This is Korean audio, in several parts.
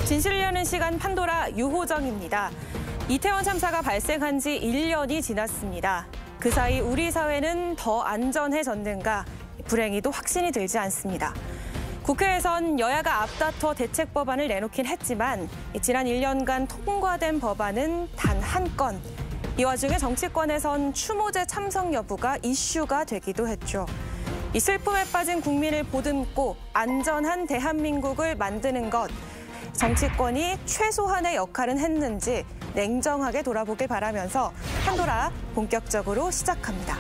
진실을 여는 시간 판도라 유호정입니다. 이태원 참사가 발생한 지 1년이 지났습니다. 그 사이 우리 사회는 더 안전해졌는가? 불행히도 확신이 들지 않습니다. 국회에선 여야가 앞다퉈 대책 법안을 내놓긴 했지만 지난 1년간 통과된 법안은 단 한 건. 이 와중에 정치권에선 추모제 참석 여부가 이슈가 되기도 했죠. 이 슬픔에 빠진 국민을 보듬고 안전한 대한민국을 만드는 것. 정치권이 최소한의 역할은 했는지 냉정하게 돌아보길 바라면서 판도라 본격적으로 시작합니다.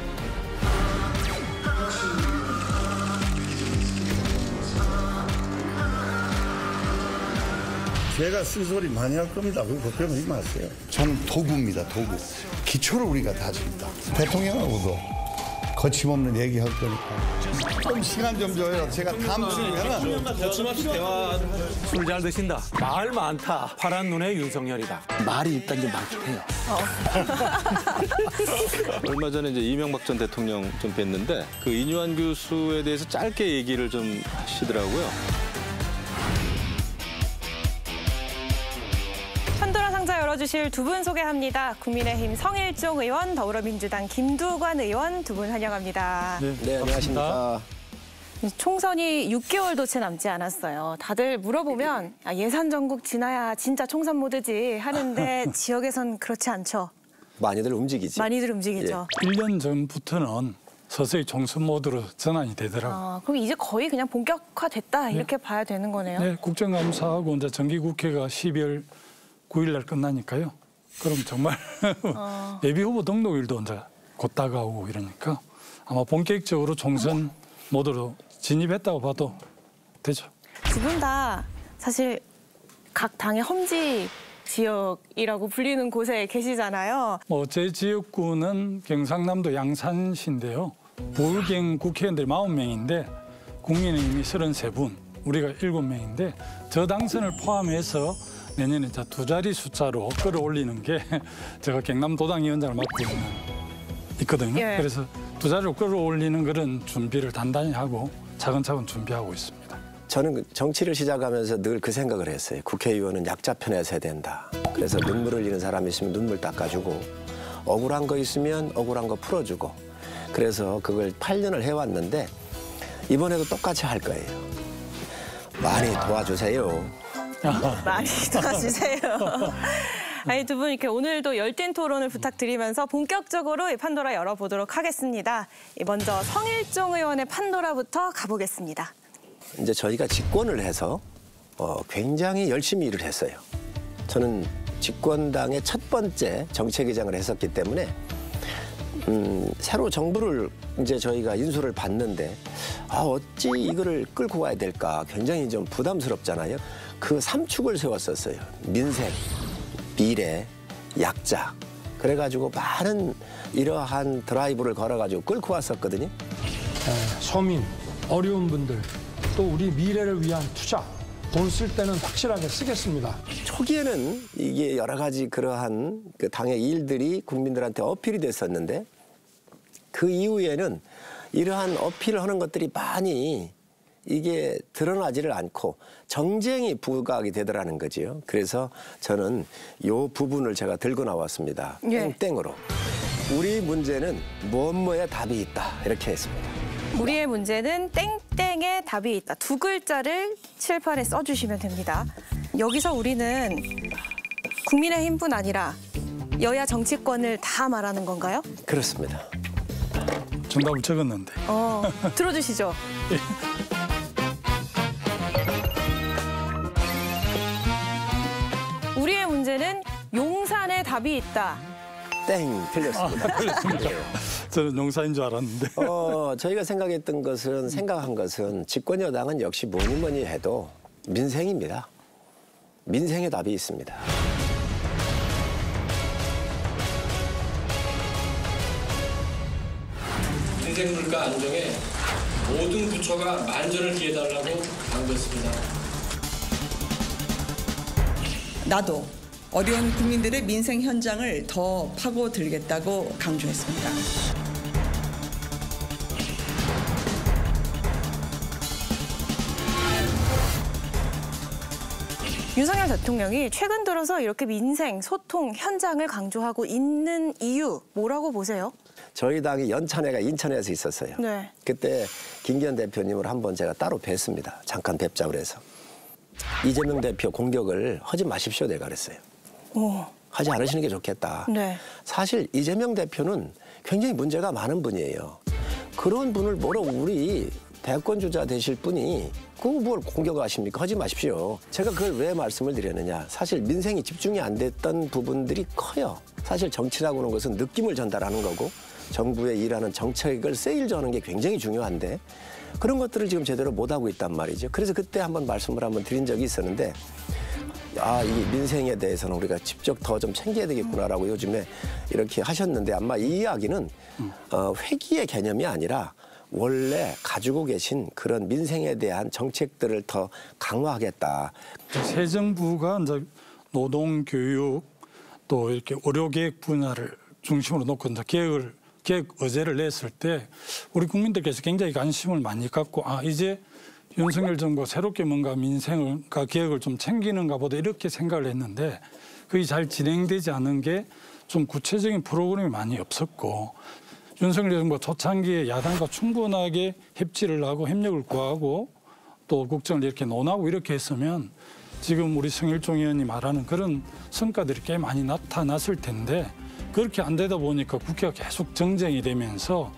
제가 쓴소리 많이 할 겁니다. 그거 걱정하지 마세요. 저는 도구입니다, 도구. 기초를 우리가 다집니다. 대통령하고도 거침없는 얘기할 거니까. 좀 시간 좀 줘요. 제가 다음 주면은. 거침없이 대화. 술 잘 드신다. 말 많다. 파란 눈의 윤석열이다. 말이 일단 좀 많긴 해요. 얼마 전에 이제 이명박 전 대통령 좀 뵀는데 그 이뇨한 교수에 대해서 짧게 얘기를 좀 하시더라고요. 판도라 상자 열어주실 두 분 소개합니다. 국민의힘 성일종 의원, 더불어민주당 김두관 의원 두 분 환영합니다. 네, 안녕하십니까. 총선이 6개월도 채 남지 않았어요. 다들 물어보면 예산 전국 지나야 진짜 총선 모드지 하는데 지역에선 그렇지 않죠. 많이들 움직이죠. 많이들 움직이죠. 1년 전부터는 서서히 총선 모드로 전환이 되더라고요. 그럼 이제 거의 그냥 본격화됐다 이렇게 봐야 되는 거네요. 네, 국정감사하고 이제 정기국회가 12월 9일 날 끝나니까요. 그럼 정말 예비후보 등록일도 이제 곧 다가오고 이러니까 아마 본격적으로 총선 모드로 진입했다고 봐도 되죠. 두 분 다 사실 각 당의 험지 지역이라고 불리는 곳에 계시잖아요. 제 지역구는 경상남도 양산시인데요. 부울경 국회의원들이 40명인데 국민의힘이 33분, 우리가 7명인데 저 당선을 포함해서 내년에 두 자리 숫자로 끌어올리는 게 제가 경남도당위원장을 맡고 있거든요. 예. 그래서 두 자리로 끌어올리는 그런 준비를 단단히 하고 차근차근 준비하고 있습니다. 저는 정치를 시작하면서 늘 그 생각을 했어요. 국회의원은 약자 편에 서야 된다. 그래서 눈물 흘리는 사람이 있으면 눈물 닦아주고 억울한 거 있으면 억울한 거 풀어주고 그래서 그걸 8년을 해왔는데 이번에도 똑같이 할 거예요. 많이 도와주세요. 많이 도와주세요. 아니, 두 분 이렇게 오늘도 열띤 토론을 부탁드리면서 본격적으로 이 판도라 열어보도록 하겠습니다. 먼저 성일종 의원의 판도라부터 가보겠습니다. 이제 저희가 집권을 해서 굉장히 열심히 일을 했어요. 저는 집권당의 첫 번째 정책위장을 했었기 때문에 새로 정부를 이제 저희가 인수를 받는데 어찌 이거를 끌고 가야 될까 굉장히 좀 부담스럽잖아요. 그 3축을 세웠었어요. 민생, 미래, 약자. 그래가지고 많은 이러한 드라이브를 걸어가지고 끌고 왔었거든요. 서민, 어려운 분들, 또 우리 미래를 위한 투자, 돈 쓸 때는 확실하게 쓰겠습니다. 초기에는 이게 여러 가지 그러한 그 당의 일들이 국민들한테 어필이 됐었는데 그 이후에는 이러한 어필을 하는 것들이 많이 이게 드러나지를 않고 정쟁이 부각이 되더라는 거지요. 그래서 저는 이 부분을 제가 들고 나왔습니다. 예. 땡땡으로. 우리 문제는 뭐뭐에 답이 있다. 이렇게 했습니다. 우리의 문제는 땡땡에 답이 있다. 두 글자를 칠판에 써주시면 됩니다. 여기서 우리는 국민의힘뿐 아니라 여야 정치권을 다 말하는 건가요? 그렇습니다. 정답을 적었는데. 들어주시죠. 우리의 문제는 용산에 답이 있다. 땡 틀렸습니다. 그렇습니다. 저는 용사인 줄 알았는데. 저희가 생각한 것은 집권 여당은 역시 뭐니 해도 민생입니다. 민생의 답이 있습니다. 민생 물가 안정에 모든 부처가 만전을 기해달라고 당부했습니다. 나도 어려운 국민들의 민생 현장을 더 파고들겠다고 강조했습니다. 윤석열 대통령이 최근 들어서 이렇게 민생, 소통, 현장을 강조하고 있는 이유 뭐라고 보세요? 저희 당이 연찬회가 인천에서 있었어요. 네. 그때 김기현 대표님을 한번 제가 따로 뵀습니다. 잠깐 뵙자고 그래서. 이재명 대표 공격을 하지 마십시오 내가 그랬어요. 오. 하지 않으시는 게 좋겠다. 네. 사실 이재명 대표는 굉장히 문제가 많은 분이에요. 그런 분을 뭐라고 우리 대권 주자 되실 분이 그거 뭘 공격하십니까? 하지 마십시오. 제가 그걸 왜 말씀을 드렸느냐. 사실 민생이 집중이 안 됐던 부분들이 커요. 사실 정치라고 하는 것은 느낌을 전달하는 거고 정부의 일하는 정책을 세일즈하는 게 굉장히 중요한데 그런 것들을 지금 제대로 못하고 있단 말이죠. 그래서 그때 한번 말씀을 한번 드린 적이 있었는데 이 민생에 대해서는 우리가 직접 더 좀 챙겨야 되겠구나라고 요즘에 이렇게 하셨는데 아마 이 이야기는 회기의 개념이 아니라 원래 가지고 계신 그런 민생에 대한 정책들을 더 강화하겠다. 새 정부가 이제 노동, 교육 또 이렇게 의료계획 분야를 중심으로 놓고 이제 계획 의제를 냈을 때 우리 국민들께서 굉장히 관심을 많이 갖고 이제 윤석열 정부가 새롭게 뭔가 민생과 계획을 좀 챙기는가 보다 이렇게 생각을 했는데 그게 잘 진행되지 않은 게 좀 구체적인 프로그램이 많이 없었고 윤석열 정부가 초창기에 야당과 충분하게 협치를 하고 협력을 구하고 또 국정을 이렇게 논하고 이렇게 했으면 지금 우리 성일종 의원이 말하는 그런 성과들이 꽤 많이 나타났을 텐데 그렇게 안 되다 보니까 국회가 계속 정쟁이 되면서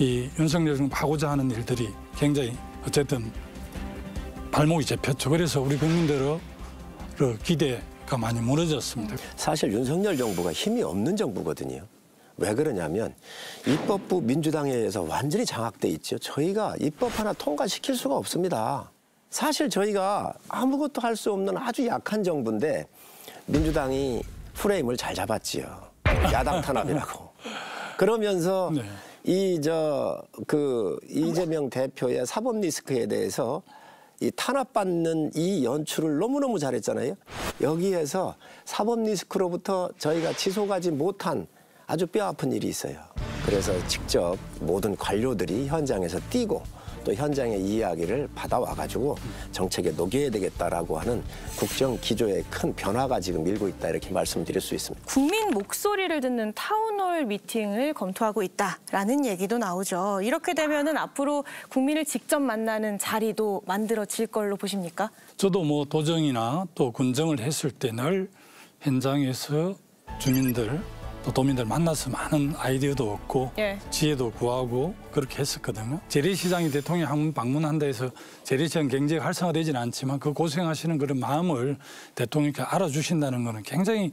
이 윤석열 정부 하고자 하는 일들이 굉장히 어쨌든 발목이 잡혔죠. 그래서 우리 국민들의 기대가 많이 무너졌습니다. 사실 윤석열 정부가 힘이 없는 정부거든요. 왜 그러냐면 입법부 민주당에 의해서 완전히 장악돼 있죠. 저희가 입법 하나 통과시킬 수가 없습니다. 사실 저희가 아무것도 할 수 없는 아주 약한 정부인데 민주당이 프레임을 잘 잡았지요. 야당 탄압이라고. 그러면서 네. 이재명 대표의 사법 리스크에 대해서 이 탄압받는 이 연출을 너무너무 잘했잖아요. 여기에서 사법 리스크로부터 저희가 지속하지 못한 아주 뼈아픈 일이 있어요. 그래서 직접 모든 관료들이 현장에서 뛰고 또 현장의 이야기를 받아와가지고 정책에 녹여야 되겠다라고 하는 국정 기조의 큰 변화가 지금 일고 있다 이렇게 말씀드릴 수 있습니다. 국민 목소리를 듣는 타운홀 미팅을 검토하고 있다라는 얘기도 나오죠. 이렇게 되면은 앞으로 국민을 직접 만나는 자리도 만들어질 걸로 보십니까? 저도 뭐 도정이나 또 군정을 했을 때 늘 현장에서 주민들 또 도민들 만나서 많은 아이디어도 얻고 예. 지혜도 구하고 그렇게 했었거든요. 재래시장이 대통령이 한 번 방문한다 해서 재래시장 경제가 활성화되지는 않지만 그 고생하시는 그런 마음을 대통령께 알아주신다는 거는 굉장히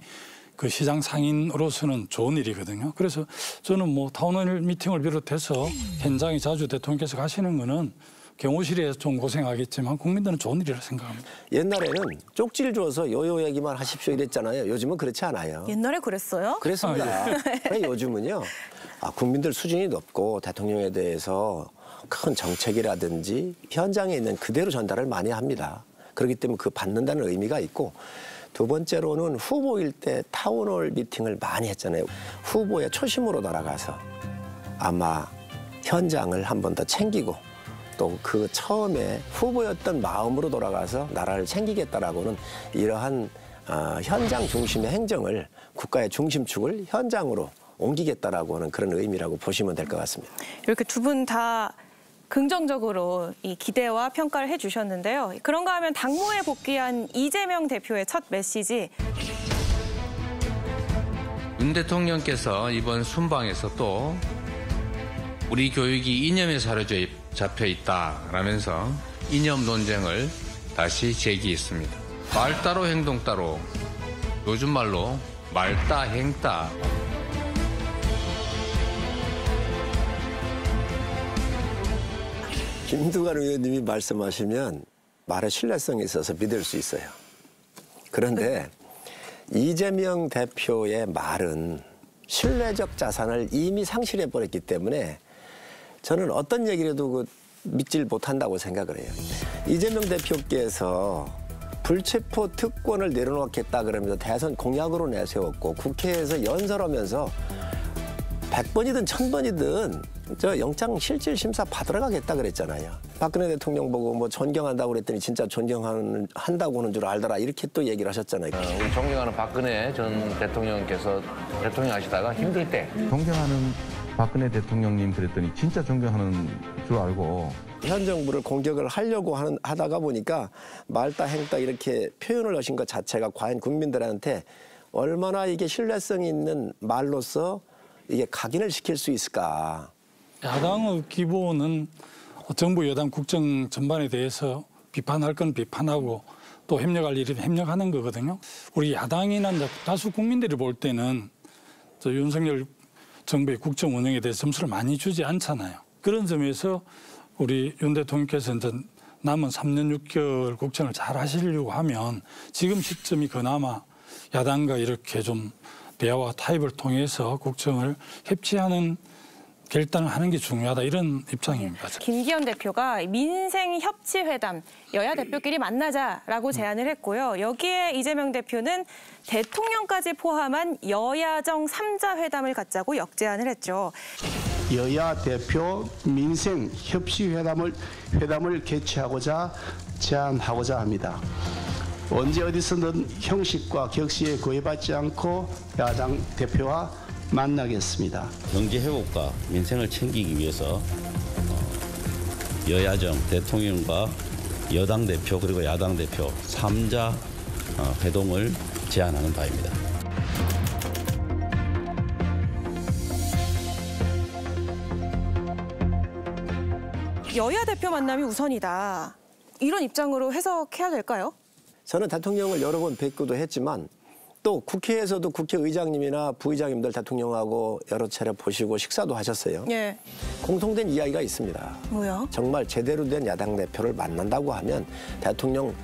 그 시장 상인으로서는 좋은 일이거든요. 그래서 저는 뭐 타운홀 미팅을 비롯해서 현장에 자주 대통령께서 가시는 거는 경호실에서 좀 고생하겠지만 국민들은 좋은 일이라고 생각합니다. 옛날에는 쪽지를 줘서 요요 얘기만 하십시오 이랬잖아요. 요즘은 그렇지 않아요. 옛날에 그랬어요? 그랬습니다. 그런데 요즘은요. 국민들 수준이 높고 대통령에 대해서 큰 정책이라든지 현장에 있는 그대로 전달을 많이 합니다. 그렇기 때문에 그 받는다는 의미가 있고 두 번째로는 후보일 때 타운홀 미팅을 많이 했잖아요. 후보의 초심으로 돌아가서 아마 현장을 한 번 더 챙기고 또 그 처음에 후보였던 마음으로 돌아가서 나라를 챙기겠다라고는 이러한 현장 중심의 행정을 국가의 중심축을 현장으로 옮기겠다라고 하는 그런 의미라고 보시면 될 것 같습니다. 이렇게 두 분 다 긍정적으로 이 기대와 평가를 해주셨는데요. 그런가 하면 당무에 복귀한 이재명 대표의 첫 메시지. 윤 대통령께서 이번 순방에서 또 우리 교육이 이념에 사로잡혀 있다라면서 이념 논쟁을 다시 제기했습니다. 말 따로 행동 따로, 요즘 말로 말따 행따. 김두관 의원님이 말씀하시면 말의 신뢰성이 있어서 믿을 수 있어요. 그런데 이재명 대표의 말은 신뢰적 자산을 이미 상실해버렸기 때문에 저는 어떤 얘기를 해도 믿질 못한다고 생각을 해요. 이재명 대표께서 불체포 특권을 내려놓겠다 그러면서 대선 공약으로 내세웠고 국회에서 연설하면서 100번이든 1000번이든 저 영장 실질 심사 받으러 가겠다 그랬잖아요. 박근혜 대통령 보고 뭐 존경한다고 그랬더니 진짜 존경한다고 하는 줄 알더라 이렇게 또 얘기를 하셨잖아요. 우리 존경하는 박근혜 전 대통령께서 대통령 하시다가 힘들 때 존경하는 박근혜 대통령님 그랬더니 진짜 존경하는 줄 알고 현 정부를 공격을 하려고 하다가 보니까 말다 행다 이렇게 표현을 하신 것 자체가 과연 국민들한테 얼마나 이게 신뢰성이 있는 말로서 이게 각인을 시킬 수 있을까. 야당의 기본은 정부 여당 국정 전반에 대해서 비판할 건 비판하고 또 협력할 일이면 협력하는 거거든요. 우리 야당이나 다수 국민들이 볼 때는 저 윤석열 정부의 국정 운영에 대해서 점수를 많이 주지 않잖아요. 그런 점에서 우리 윤 대통령께서 이제 남은 3년 6개월 국정을 잘 하시려고 하면 지금 시점이 그나마 야당과 이렇게 좀 대화와 타협을 통해서 국정을 협치하는 결단을 하는 게 중요하다 이런 입장입니다. 김기현 대표가 민생협치회담 여야 대표끼리 만나자라고 제안을 했고요. 여기에 이재명 대표는 대통령까지 포함한 여야정 3자 회담을 갖자고 역제안을 했죠. 여야 대표 민생협치회담을 개최하고자 제안하고자 합니다. 언제 어디서든 형식과 격시에 구애받지 않고 야당 대표와 만나겠습니다. 경제 회복과 민생을 챙기기 위해서 여야정 대통령과 여당 대표 그리고 야당 대표 3자 회동을 제안하는 바입니다. 여야 대표 만남이 우선이다. 이런 입장으로 해석해야 될까요? 저는 대통령을 여러 번 뵙기도 했지만 또 국회에서도 국회의장님이나 부의장님들 대통령하고 여러 차례 보시고 식사도 하셨어요. 예. 공통된 이야기가 있습니다. 뭐요? 정말 제대로 된 야당 대표를 만난다고 하면 대통령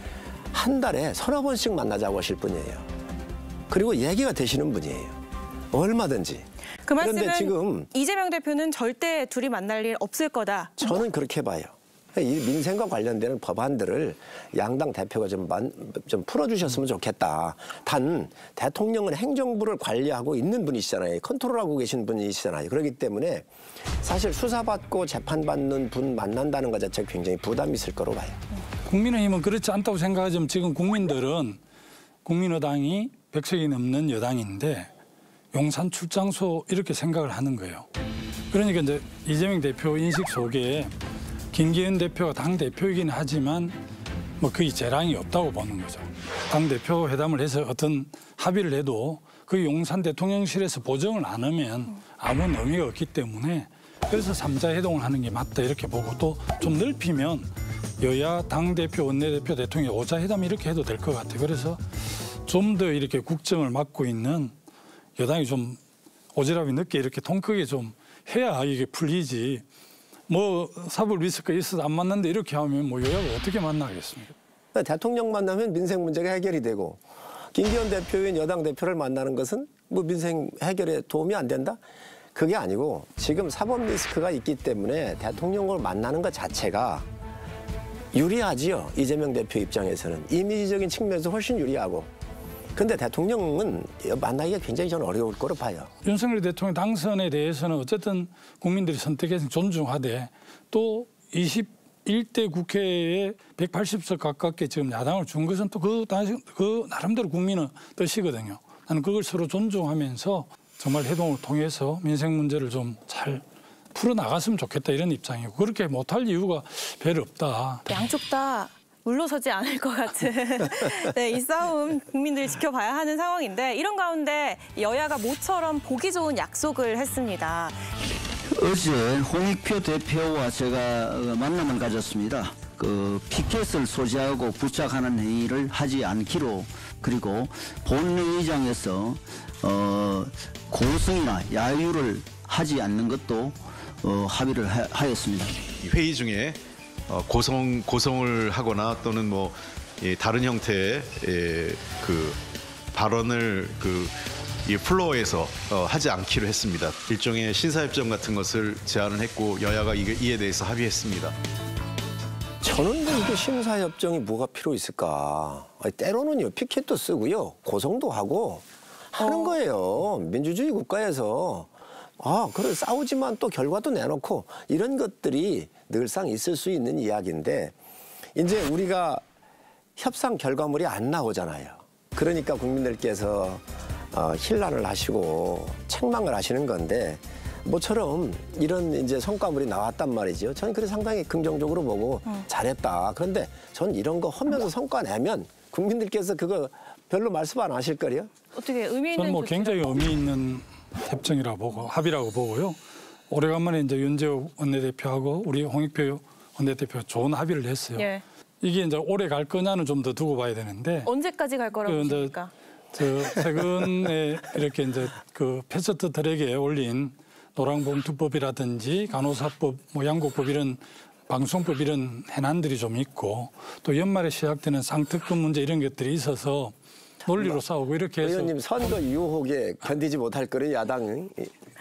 한 달에 서너 번씩 만나자고 하실 분이에요. 그리고 얘기가 되시는 분이에요. 얼마든지. 그 말씀은 그런데 지금 이재명 대표는 절대 둘이 만날 일 없을 거다. 저는 그렇게 봐요. 이 민생과 관련되는 법안들을 양당 대표가 좀 풀어주셨으면 좋겠다. 단 대통령은 행정부를 관리하고 있는 분이시잖아요. 컨트롤하고 계신 분이시잖아요. 그렇기 때문에 사실 수사받고 재판받는 분 만난다는 것 자체가 굉장히 부담이 있을 거로 봐요. 국민의힘은 그렇지 않다고 생각하지만 지금 국민들은 국민의당이 100석이 넘는 여당인데 용산 출장소 이렇게 생각을 하는 거예요. 그러니까 이제 이재명 대표 인식 속에 김기현 대표가 당대표이긴 하지만 뭐 거의 재량이 없다고 보는 거죠. 당대표 회담을 해서 어떤 합의를 해도 그 용산 대통령실에서 보정을 안 하면 아무런 의미가 없기 때문에 그래서 3자 회동을 하는 게 맞다 이렇게 보고 또 좀 넓히면 여야 당대표, 원내대표, 대통령 5자 회담 이렇게 해도 될 것 같아요. 그래서 좀 더 이렇게 국정을 맡고 있는 여당이 좀 오지랖이 늦게 이렇게 통 크게 좀 해야 이게 풀리지. 뭐 사불 리스크가 있어서 안 만난데 이렇게 하면 뭐 여야가 어떻게 만나겠습니까? 대통령 만나면 민생 문제가 해결이 되고 김기현 대표인 여당 대표를 만나는 것은 뭐 민생 해결에 도움이 안 된다? 그게 아니고 지금 사법 리스크가 있기 때문에 대통령을 만나는 것 자체가 유리하지요. 이재명 대표 입장에서는 이미지적인 측면에서 훨씬 유리하고. 근데 대통령은 만나기가 굉장히 저는 어려울 거로 봐요. 윤석열 대통령 당선에 대해서는 어쨌든 국민들이 선택해서 존중하되 또 21대 국회에 180석 가깝게 지금 야당을 준 것은 또 그 나름대로 국민의 뜻이거든요. 나는 그걸 서로 존중하면서 정말 회동을 통해서 민생 문제를 좀 잘 풀어나갔으면 좋겠다 이런 입장이고 그렇게 못할 이유가 별로 없다. 양쪽 다 물러서지 않을 것 같은 네, 이 싸움 국민들이 지켜봐야 하는 상황인데 이런 가운데 여야가 모처럼 보기 좋은 약속을 했습니다. 어제 홍익표 대표와 제가 만남을 가졌습니다. 그 피켓을 소지하고 부착하는 행위를 하지 않기로 그리고 본회의장에서 고성이나 야유를 하지 않는 것도 합의를 하였습니다. 회의 중에 고성을 하거나 또는 뭐 다른 형태의 그 발언을 이 플로어에서 하지 않기로 했습니다. 일종의 신사협정 같은 것을 제안을 했고 여야가 이에 대해서 합의했습니다. 저는 뭐 이게 신사협정이 뭐가 필요 있을까? 때로는요 피켓도 쓰고요 고성도 하고 하는 거예요. 민주주의 국가에서 그래 싸우지만 또 결과도 내놓고 이런 것들이 늘상 있을 수 있는 이야기인데 이제 우리가 협상 결과물이 안 나오잖아요. 그러니까 국민들께서 hir난을 하시고 책망을 하시는 건데 모처럼 이런 이제 성과물이 나왔단 말이죠. 저는 그래 상당히 긍정적으로 보고 잘했다. 그런데 전 이런 거 하면서 성과 내면 국민들께서 그거 별로 말씀 안 하실 거요. 어떻게 의미 있는? 저는 뭐 굉장히 의미 있는 협정이라고 보고 합의라고 보고요. 오래간만에 이제 윤재욱 원내대표하고 우리 홍익표 원내대표 좋은 합의를 했어요. 예. 이게 이제 오래 갈 거냐는 좀 더 두고 봐야 되는데. 언제까지 갈 거라고 보십니까? 최근에 이렇게 이제 그 패스트 트랙에 올린 노랑봉투법이라든지 간호사법, 뭐 양곡법 이런 방송법 이런 해난들이 좀 있고 또 연말에 시작되는 쌍특검 문제 이런 것들이 있어서 논리로 싸우고 이렇게 해서 의원님 선거 유혹에 견디지 못할 거를 야당은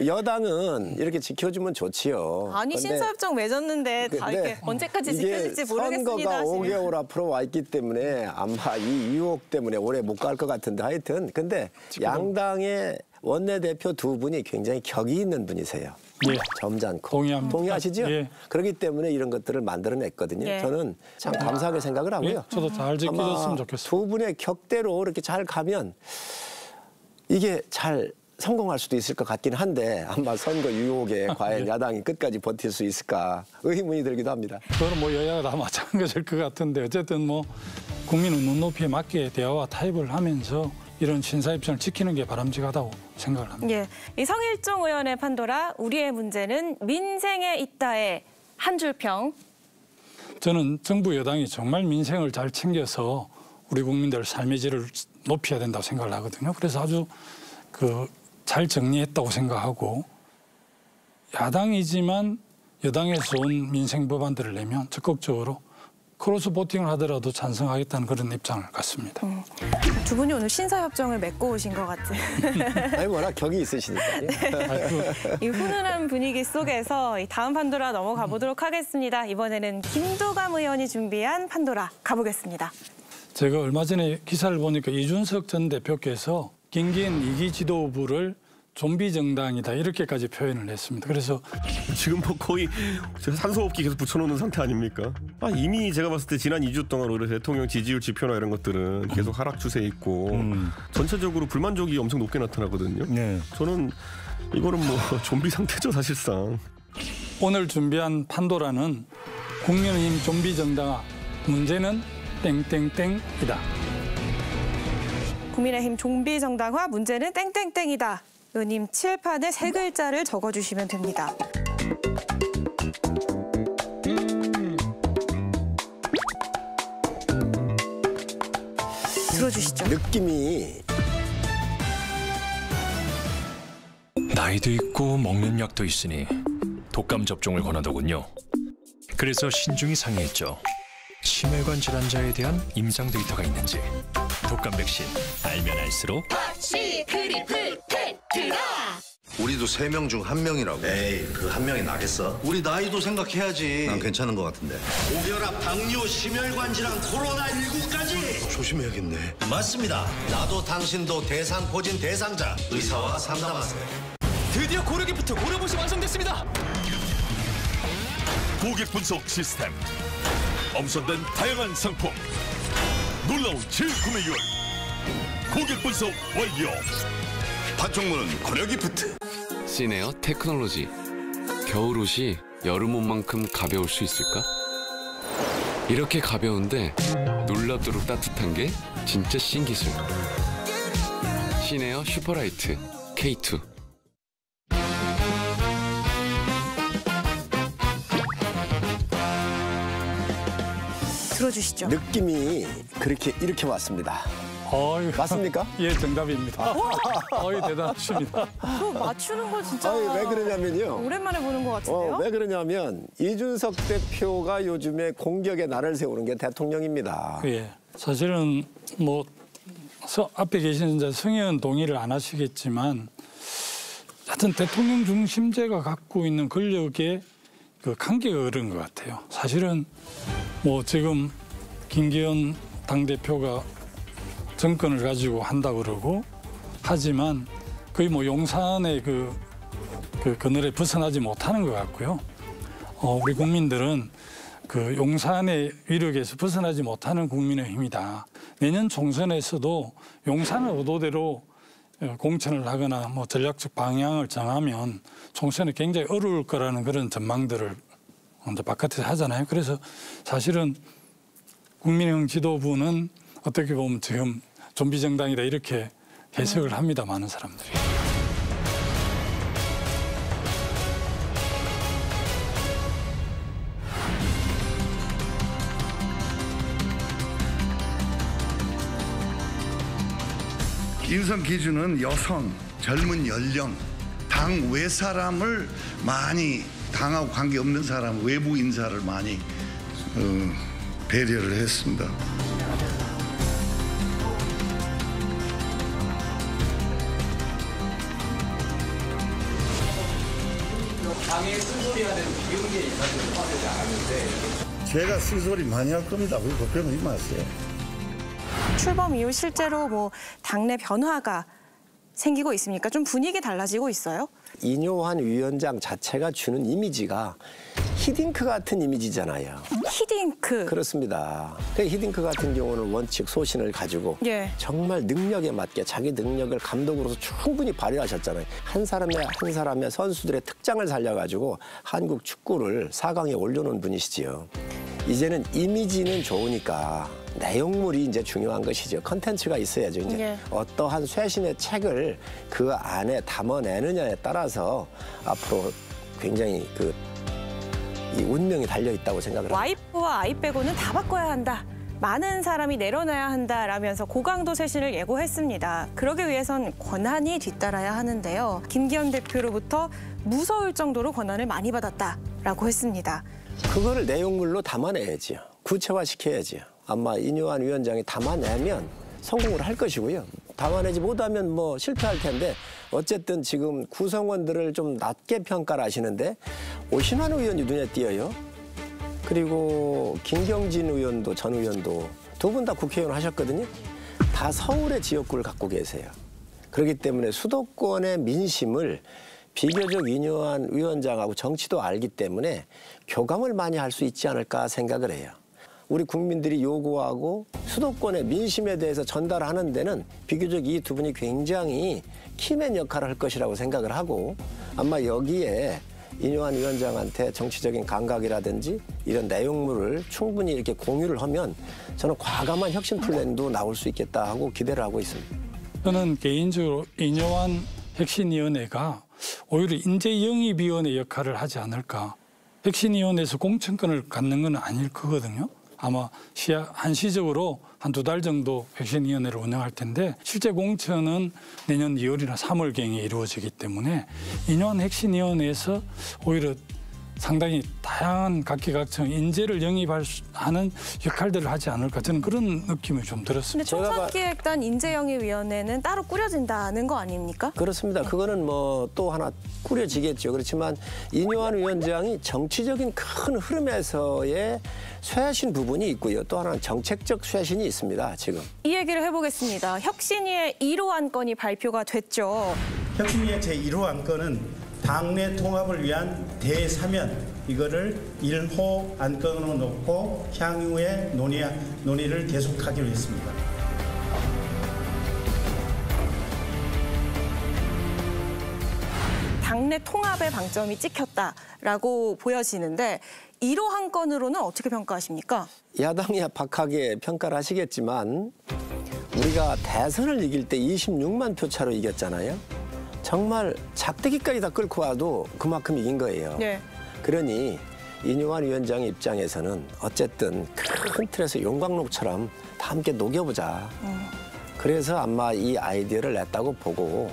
여당은 이렇게 지켜주면 좋지요. 아니 신사협정 맺었는데 다 이렇게 언제까지 지켜질지 모르겠습니다. 선거가 5개월 앞으로 와 있기 때문에 아마 이 유혹 때문에 오래 못 갈 것 같은데 하여튼 근데 양당의 원내대표 두 분이 굉장히 격이 있는 분이세요. 예. 점잖고. 동의하시죠? 예. 그렇기 때문에 이런 것들을 만들어냈거든요. 예. 저는 참 감사하게 생각을 하고요. 예, 저도 잘 지켜줬으면 좋겠습니다. 두 분의 격대로 이렇게 잘 가면 이게 잘 성공할 수도 있을 것 같긴 한데 아마 선거 유혹에 과연 야당이 끝까지 버틸 수 있을까 의문이 들기도 합니다. 그거는 뭐 여야가 다 마찬가지일 것 같은데 어쨌든 뭐 국민의 눈높이에 맞게 대화와 타협을 하면서 이런 신사협정을 지키는 게 바람직하다고 생각을 합니다. 예, 이 성일종 의원의 판도라 우리의 문제는 민생에 있다의 한 줄 평. 저는 정부 여당이 정말 민생을 잘 챙겨서 우리 국민들 삶의 질을 높여야 된다고 생각을 하거든요. 그래서 아주 잘 정리했다고 생각하고 야당이지만 여당에서 온 민생 법안들을 내면 적극적으로 크로스 보팅을 하더라도 찬성하겠다는 그런 입장을 갖습니다. 두 분이 오늘 신사협정을 맺고 오신 것 같은. 아니 워낙 격이 있으시니까요. 이 훈훈한 분위기 속에서 다음 판도라 넘어가 보도록 하겠습니다. 이번에는 김두감 의원이 준비한 판도라 가보겠습니다. 제가 얼마 전에 기사를 보니까 이준석 전 대표께서 김기현 2기 지도부를 좀비 정당이다 이렇게까지 표현을 했습니다. 그래서 지금 뭐 거의 산소호흡기 계속 붙여놓는 상태 아닙니까? 이미 제가 봤을 때 지난 2주 동안 우리 대통령 지지율 지표나 이런 것들은 계속 하락 추세에 있고 전체적으로 불만족이 엄청 높게 나타나거든요. 네. 저는 이거는 뭐 좀비 상태죠 사실상. 오늘 준비한 판도라는 국민의힘 좀비 정당화 문제는 땡땡땡이다. 국민의힘 좀비 정당화 문제는 땡땡땡이다. 의원님 칠판에 세 글자를 적어주시면 됩니다. 들어주시죠. 느낌이 나이도 있고 먹는 약도 있으니 독감 접종을 권하더군요. 그래서 신중히 상의했죠. 심혈관 질환자에 대한 임상 데이터가 있는지. 독감 백신 알면 알수록 트리플 테트라. 우리도 3명 중 1명이라고. 에이, 그 1명이 나겠어? 우리 나이도 생각해야지. 난 괜찮은 것 같은데. 고혈압, 당뇨, 심혈관 질환, 코로나19까지 조심해야겠네. 맞습니다. 나도 당신도 대상포진 대상자. 의사와 상담하세요. 드디어 고르기부터 고려봇이 완성됐습니다. 고객 분석 시스템, 엄선된 다양한 상품, 놀라운 재구매율, 고객 분석 완료. 판촉물은 고려기프트. 시네어 테크놀로지. 겨울옷이 여름옷만큼 가벼울 수 있을까? 이렇게 가벼운데 놀랍도록 따뜻한 게 진짜 신기술. 시네어 슈퍼라이트 K2. 들어주시죠. 느낌이 이렇게 왔습니다. 맞습니까? 예, 정답입니다. 대단하십니다. 그거 맞추는 거 진짜. 왜 그러냐면요. 오랜만에 보는 것 같은데요. 왜 그러냐면 이준석 대표가 요즘에 공격의 날을 세우는 게 대통령입니다. 예, 사실은 뭐 앞에 계신 이제 승의원 동의를 안 하시겠지만, 하여튼 대통령 중심제가 갖고 있는 권력의 그 한계가 그런 것 같아요. 사실은 뭐 지금 김기현 당대표가 정권을 가지고 한다고 그러고 하지만 거의 뭐 용산의 그 그 그늘에 벗어나지 못하는 것 같고요. 우리 국민들은 그 용산의 위력에서 벗어나지 못하는 국민의힘이다. 내년 총선에서도 용산을 의도대로 공천을 하거나 뭐 전략적 방향을 정하면 총선이 굉장히 어려울 거라는 그런 전망들을 먼저 바깥에서 하잖아요. 그래서 사실은 국민의힘 지도부는 어떻게 보면 지금 좀비 정당이다 이렇게 해석을 합니다. 많은 사람들이. 인선 기준은 여성, 젊은 연령, 당 외 사람을 많이 당하고 관계없는 사람, 외부 인사를 많이 배려를 했습니다. 당에 쓴소리하는 비공개 인사들을 포함되지 않았는데 제가 쓴소리 많이 할 겁니다. 그거 걱정하지 마세요. 출범 이후 실제로 뭐 당내 변화가 생기고 있습니까? 좀 분위기 달라지고 있어요? 인요한 위원장 자체가 주는 이미지가 히딩크 같은 이미지잖아요. 히딩크. 그렇습니다. 히딩크 같은 경우는 원칙 소신을 가지고 예. 정말 능력에 맞게 자기 능력을 감독으로서 충분히 발휘하셨잖아요. 한 사람의 선수들의 특장을 살려가지고 한국 축구를 4강에 올려놓은 분이시지요. 이제는 이미지는 좋으니까 내용물이 이제 중요한 것이죠. 컨텐츠가 있어야죠. 이제 예. 어떠한 쇄신의 책을 그 안에 담아내느냐에 따라서 앞으로 굉장히 이 운명이 달려 있다고 생각을 합니다. 와이프와 아이 빼고는 다 바꿔야 한다. 많은 사람이 내려놔야 한다라면서 고강도 쇄신을 예고했습니다. 그러기 위해선 권한이 뒤따라야 하는데요. 김기현 대표로부터 무서울 정도로 권한을 많이 받았다라고 했습니다. 그거를 내용물로 담아내야지요. 구체화시켜야지요. 아마 인요한 위원장이 담아내면 성공을 할 것이고요. 담아내지 못하면 뭐 실패할 텐데 어쨌든 지금 구성원들을 좀 낮게 평가를 하시는데 오신환 의원이 눈에 띄어요. 그리고 김경진 의원도 전 의원도 두 분 다 국회의원 하셨거든요. 다 서울의 지역구를 갖고 계세요. 그렇기 때문에 수도권의 민심을 비교적 인요한 위원장하고 정치도 알기 때문에 교감을 많이 할 수 있지 않을까 생각을 해요. 우리 국민들이 요구하고 수도권의 민심에 대해서 전달하는 데는 비교적 이 두 분이 굉장히 키맨 역할을 할 것이라고 생각을 하고 아마 여기에 인요한 위원장한테 정치적인 감각이라든지 이런 내용물을 충분히 이렇게 공유를 하면 저는 과감한 혁신 플랜도 나올 수 있겠다 하고 기대를 하고 있습니다. 저는 개인적으로 인요한 혁신위원회가 오히려 인재영입위원회 역할을 하지 않을까. 혁신위원회에서 공천권을 갖는 건 아닐 거거든요. 아마 한시적으로 한두 달 정도 혁신위원회를 운영할 텐데 실제 공천은 내년 2월이나 3월경에 이루어지기 때문에 인요한 혁신위원회에서 오히려 상당히 다양한 각기각층 인재를 영입하는 역할들을 하지 않을까 저는 그런 느낌이 좀 들었습니다. 근데 총선기획단 인재영입위원회는 따로 꾸려진다는 거 아닙니까? 그렇습니다. 그거는 뭐 또 하나 꾸려지겠죠. 그렇지만 인요한 위원장이 정치적인 큰 흐름에서의 쇄신 부분이 있고요. 또 하나는 정책적 쇄신이 있습니다. 지금. 이 얘기를 해보겠습니다. 혁신위의 1호 안건이 발표가 됐죠. 혁신위의 제1호 안건은 당내 통합을 위한 대사면 이거를 1호 안건으로 놓고 향후에 논의를 계속하기로 했습니다. 당내 통합의 방점이 찍혔다라고 보여지는데 1호 안건으로는 어떻게 평가하십니까? 야당이 박하게 평가를 하시겠지만 우리가 대선을 이길 때 26만 표 차로 이겼잖아요. 정말 작대기까지 다 끌고 와도 그만큼 이긴 거예요. 네. 그러니 인요한 위원장의 입장에서는 어쨌든 큰 틀에서 용광로처럼 다 함께 녹여보자. 그래서 아마 이 아이디어를 냈다고 보고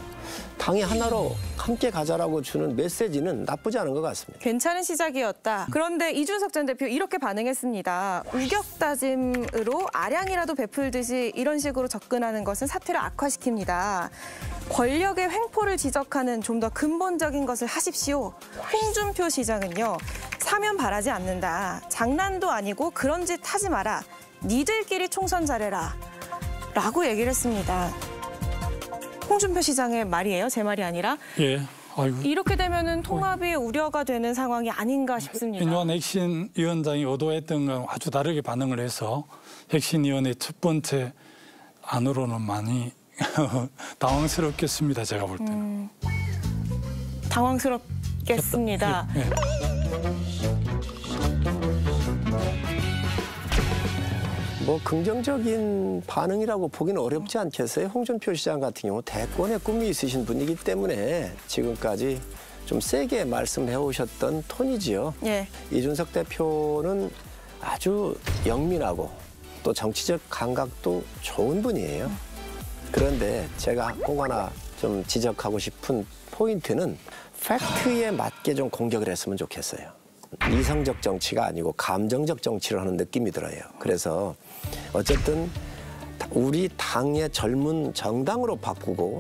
당이 하나로 함께 가자라고 주는 메시지는 나쁘지 않은 것 같습니다. 괜찮은 시작이었다. 그런데 이준석 전 대표 이렇게 반응했습니다. 우격다짐으로 아량이라도 베풀듯이 이런 식으로 접근하는 것은 사태를 악화시킵니다. 권력의 횡포를 지적하는 좀 더 근본적인 것을 하십시오. 홍준표 시장은요. 사면 바라지 않는다. 장난도 아니고 그런 짓 하지 마라. 니들끼리 총선 잘해라. 라고 얘기를 했습니다. 홍준표 시장의 말이에요? 제 말이 아니라? 예. 아이고. 이렇게 되면은 통합이 우려가 되는 상황이 아닌가 싶습니다. 민주당 혁신위원장이 의도했던 건 아주 다르게 반응을 해서 혁신위원회 첫 번째 안으로는 많이 당황스럽겠습니다. 제가 볼 때는. 당황스럽겠습니다. 예. 뭐 긍정적인 반응이라고 보기는 어렵지 않겠어요? 홍준표 시장 같은 경우 대권의 꿈이 있으신 분이기 때문에 지금까지 좀 세게 말씀해 오셨던 톤이지요. 예. 이준석 대표는 아주 영민하고 또 정치적 감각도 좋은 분이에요. 그런데 제가 꼭 하나 좀 지적하고 싶은 포인트는 팩트에 맞게 좀 공격을 했으면 좋겠어요. 이성적 정치가 아니고 감정적 정치를 하는 느낌이 들어요. 그래서 어쨌든 우리 당의 젊은 정당으로 바꾸고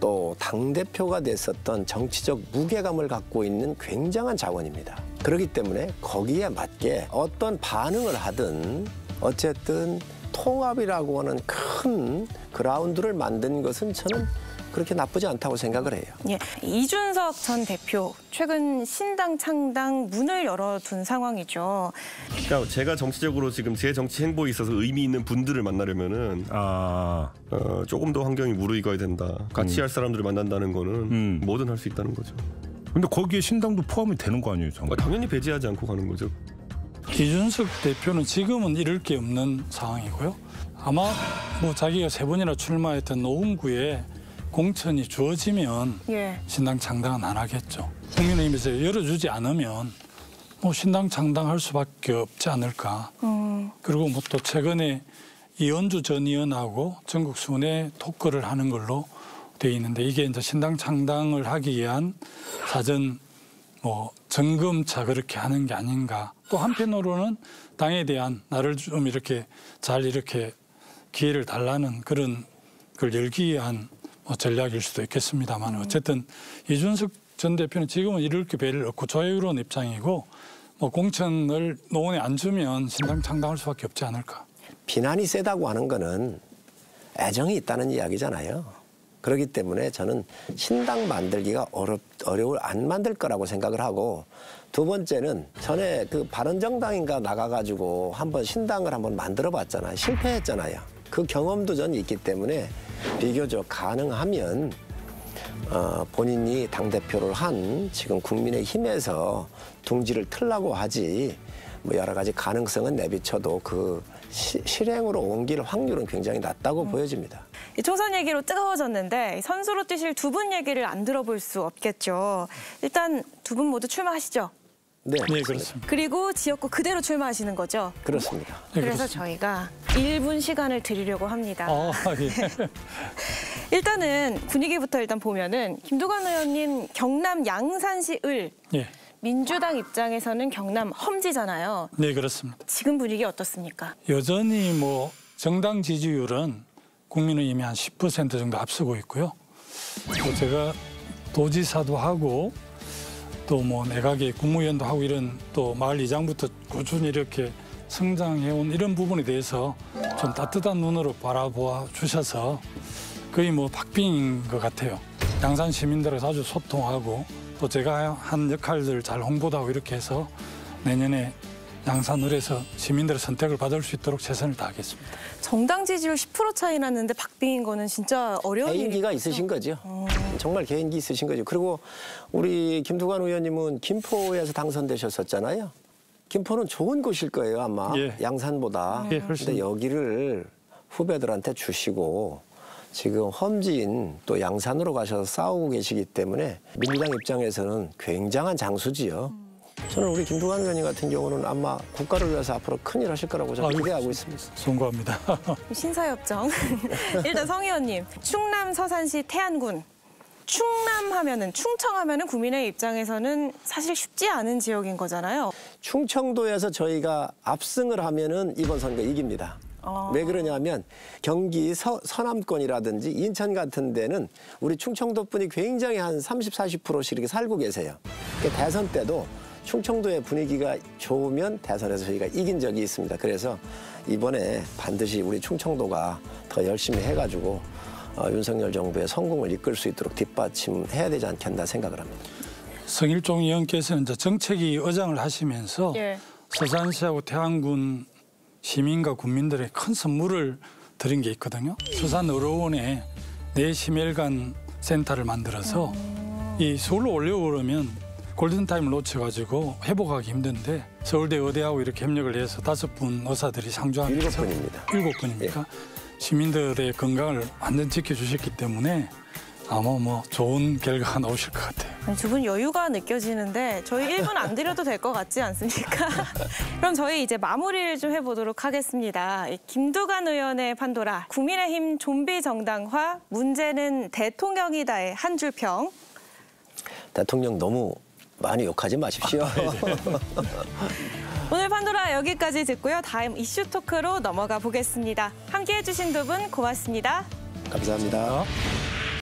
또 당대표가 됐었던 정치적 무게감을 갖고 있는 굉장한 자원입니다. 그렇기 때문에 거기에 맞게 어떤 반응을 하든 어쨌든 통합이라고 하는 큰 그라운드를 만든 것은 저는 그렇게 나쁘지 않다고 생각을 해요. 예, 이준석 전 대표 최근 신당 창당 문을 열어둔 상황이죠. 그러니까 제가 정치적으로 지금 제 정치 행보에 있어서 의미 있는 분들을 만나려면은 조금 더 환경이 무르익어야 된다. 같이 할 사람들을 만난다는 거는 뭐든 할 수 있다는 거죠. 근데 거기에 신당도 포함이 되는 거 아니에요? 당연히 배제하지 않고 가는 거죠. 이준석 대표는 지금은 잃을 게 없는 상황이고요. 아마 뭐 자기가 3번이나 출마했던 노원구에 공천이 주어지면 예. 신당 창당은 안 하겠죠. 국민의힘에서 열어주지 않으면 뭐 신당 창당할 수밖에 없지 않을까. 그리고 뭐 또 최근에 이현주 전 의원하고 전국 순회 토크를 하는 걸로 돼 있는데 이게 이제 신당 창당을 하기 위한 사전 뭐 점검차 그렇게 하는 게 아닌가. 또 한편으로는 당에 대한 나를 좀 이렇게 잘 이렇게 기회를 달라는 그런 걸 열기 위한 전략일 수도 있겠습니다만 어쨌든 이준석 전 대표는 지금은 이럴 게 배를 얻고 자유로운 입장이고 뭐 공천을 노원에 안 주면 신당 창당할 수밖에 없지 않을까. 비난이 세다고 하는 거는 애정이 있다는 이야기잖아요. 그렇기 때문에 저는 신당 만들기가 어려울 안 만들 거라고 생각을 하고 두 번째는 전에 그 바른정당인가 나가가지고 한번 신당을 한번 만들어봤잖아요. 실패했잖아요. 그 경험도 전 있기 때문에 비교적 가능하면 본인이 당대표를 한 지금 국민의힘에서 둥지를 틀라고 하지 뭐 여러 가지 가능성은 내비쳐도 그 실행으로 옮길 확률은 굉장히 낮다고 보여집니다. 총선 얘기로 뜨거워졌는데 선수로 뛰실 두 분 얘기를 안 들어볼 수 없겠죠. 일단 두 분 모두 출마하시죠. 네, 그렇습니다. 그리고 지역구 그대로 출마하시는 거죠? 그렇습니다. 그래서 저희가 1분 시간을 드리려고 합니다. 예. 일단은 분위기부터 일단 보면은 김두관 의원님 경남 양산시 을 예. 민주당 입장에서는 경남 험지잖아요. 네, 그렇습니다. 지금 분위기 어떻습니까? 여전히 뭐 정당 지지율은 국민의힘이 한 10% 정도 앞서고 있고요. 또 제가 도지사도 하고 또 뭐 내각의 국무위원도 하고 이런 또 마을 이장부터 꾸준히 이렇게 성장해온 이런 부분에 대해서 좀 따뜻한 눈으로 바라보아 주셔서 거의 뭐 박빙인 것 같아요. 양산 시민들과 자주 소통하고 또 제가 한 역할들 잘 홍보도 하고 이렇게 해서 내년에 양산을에서 시민들의 선택을 받을 수 있도록 최선을 다하겠습니다. 정당 지지율 10% 차이 났는데 박빙인 거는 진짜 어려운 일이죠. 개인기가 있으신 거죠. 정말 개인기 있으신 거죠. 그리고 우리 김두관 의원님은 김포에서 당선되셨었잖아요. 김포는 좋은 곳일 거예요, 아마. 예. 양산보다. 예, 그런데 여기를 후배들한테 주시고 지금 험지인 또 양산으로 가셔서 싸우고 계시기 때문에 민주당 입장에서는 굉장한 장수지요. 저는 우리 김두관 의원님 같은 경우는 아마 국가를 위해서 앞으로 큰일 하실 거라고 저는 기대하고 있습니다. 송구합니다. 신사협정. 일단 성 의원님, 충남 서산시 태안군. 충남하면은 충청하면은 국민의 입장에서는 사실 쉽지 않은 지역인 거잖아요. 충청도에서 저희가 압승을 하면은 이번 선거 이깁니다. 왜 그러냐면 경기 서남권이라든지 인천 같은 데는 우리 충청도 분이 굉장히 한 30, 40%씩 이렇게 살고 계세요. 그러니까 대선 때도 충청도의 분위기가 좋으면 대선에서 저희가 이긴 적이 있습니다. 그래서 이번에 반드시 우리 충청도가 더 열심히 해가지고 윤석열 정부의 성공을 이끌 수 있도록 뒷받침해야 되지 않겠나 생각을 합니다. 성일종 의원께서는 이제 정책위 의장을 하시면서 서산시하고 태안군 시민과 국민들의 큰 선물을 드린 게 있거든요. 서산의료원에 내심혈관 센터를 만들어서 이 서울로 오려고 그러면 골든타임을 놓쳐가지고 회복하기 힘든데 서울대 의대하고 이렇게 협력을 해서 5분 의사들이 상주하면서 7분입니다. 7분입니까? 시민들의 건강을 완전 지켜주셨기 때문에 아마 뭐 좋은 결과가 나오실 것 같아요. 두 분 여유가 느껴지는데 저희 1분 안 드려도 될 것 같지 않습니까? 그럼 저희 이제 마무리를 좀 해보도록 하겠습니다. 김두관 의원의 판도라, 국민의힘 좀비 정당화, 문제는 대통령이다의 한 줄 평. 대통령 너무 많이 욕하지 마십시오. 오늘 판도라 여기까지 듣고요. 다음 이슈 토크로 넘어가 보겠습니다. 함께해 주신 두 분 고맙습니다. 감사합니다.